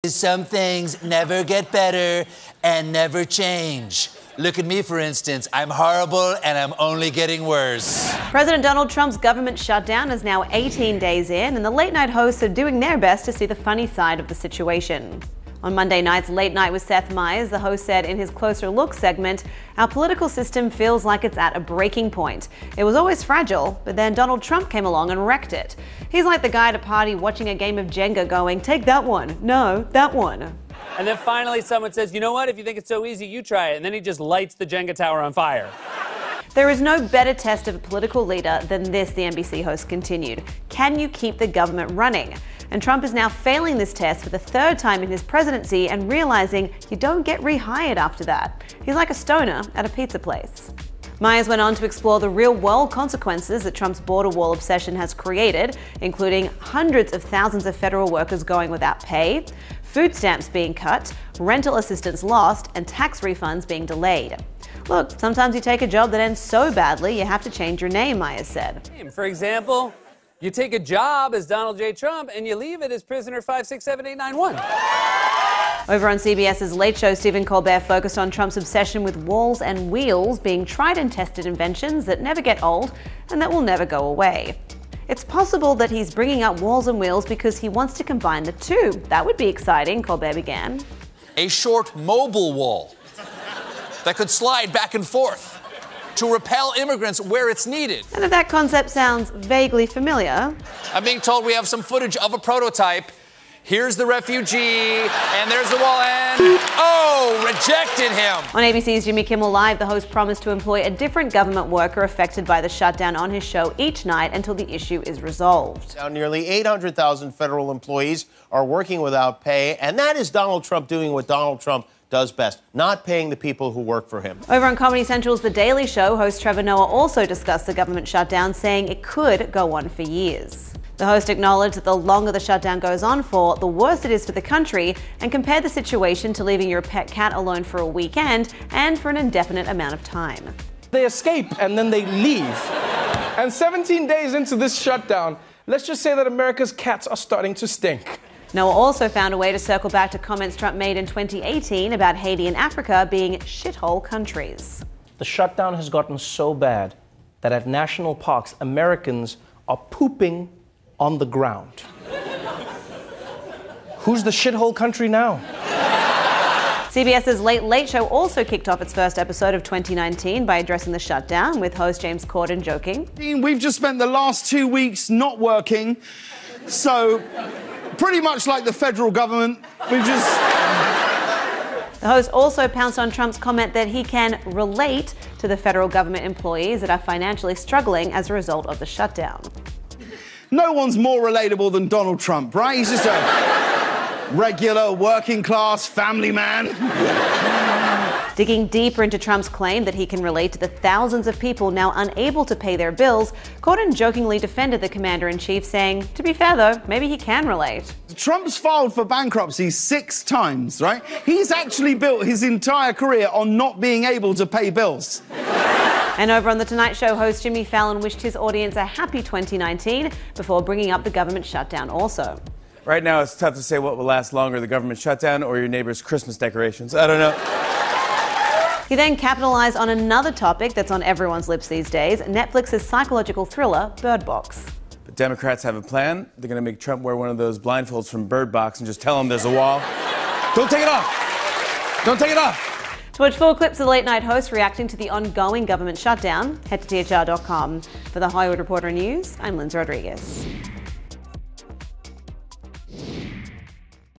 Some things never get better and never change. Look at me, for instance. I'm horrible and I'm only getting worse. President Donald Trump's government shutdown is now 18 days in, and the late-night hosts are doing their best to see the funny side of the situation. On Monday night's Late Night with Seth Meyers, the host said in his Closer Look segment, "Our political system feels like it's at a breaking point. It was always fragile, but then Donald Trump came along and wrecked it. He's like the guy at a party watching a game of Jenga going, 'Take that one. No, that one.'" And then finally someone says, "You know what? If you think it's so easy, you try it." And then he just lights the Jenga tower on fire. There is no better test of a political leader than this, the NBC host continued. Can you keep the government running? And Trump is now failing this test for the third time in his presidency and realizing you don't get rehired after that. He's like a stoner at a pizza place. Myers went on to explore the real-world consequences that Trump's border wall obsession has created, including hundreds of thousands of federal workers going without pay, food stamps being cut, rental assistance lost, and tax refunds being delayed. Look, sometimes you take a job that ends so badly you have to change your name, Myers said. For example, you take a job as Donald J. Trump and you leave it as prisoner 5678891. Over on CBS's Late Show, Stephen Colbert focused on Trump's obsession with walls and wheels being tried and tested inventions that never get old and that will never go away. It's possible that he's bringing up walls and wheels because he wants to combine the two. That would be exciting, Colbert began. A short mobile wall that could slide back and forth to repel immigrants where it's needed. And if that concept sounds vaguely familiar... I'm being told we have some footage of a prototype. Here's the refugee, and there's the wall, and oh, rejected him. On ABC's Jimmy Kimmel Live, the host promised to employ a different government worker affected by the shutdown on his show each night until the issue is resolved. Now, nearly 800,000 federal employees are working without pay, and that is Donald Trump doing what Donald Trump does best, not paying the people who work for him. Over on Comedy Central's The Daily Show, host Trevor Noah also discussed the government shutdown, saying it could go on for years. The host acknowledged that the longer the shutdown goes on for, the worse it is for the country, and compared the situation to leaving your pet cat alone for a weekend and for an indefinite amount of time. They escape and then they leave. And 17 days into this shutdown, let's just say that America's cats are starting to stink. Noah also found a way to circle back to comments Trump made in 2018 about Haiti and Africa being shithole countries. The shutdown has gotten so bad that at national parks, Americans are pooping on the ground. Who's the shithole country now? CBS's Late Late Show also kicked off its first episode of 2019 by addressing the shutdown, with host James Corden joking. We've just spent the last 2 weeks not working, so pretty much like the federal government, we've just... The host also pounced on Trump's comment that he can relate to the federal government employees that are financially struggling as a result of the shutdown. No one's more relatable than Donald Trump, right? He's just a regular, working-class family man. Digging deeper into Trump's claim that he can relate to the thousands of people now unable to pay their bills, Corden jokingly defended the commander-in-chief, saying, to be fair though, maybe he can relate. Trump's filed for bankruptcy 6 times, right? He's actually built his entire career on not being able to pay bills. And over on The Tonight Show, host Jimmy Fallon wished his audience a happy 2019 before bringing up the government shutdown also. Right now, it's tough to say what will last longer, the government shutdown or your neighbor's Christmas decorations. I don't know. He then capitalized on another topic that's on everyone's lips these days, Netflix's psychological thriller, Bird Box. But Democrats have a plan. They're going to make Trump wear one of those blindfolds from Bird Box and just tell him there's a wall. Don't take it off! Don't take it off! To watch 4 clips of the late-night host reacting to the ongoing government shutdown, head to THR.com. For the Hollywood Reporter News, I'm Lindsay Rodriguez.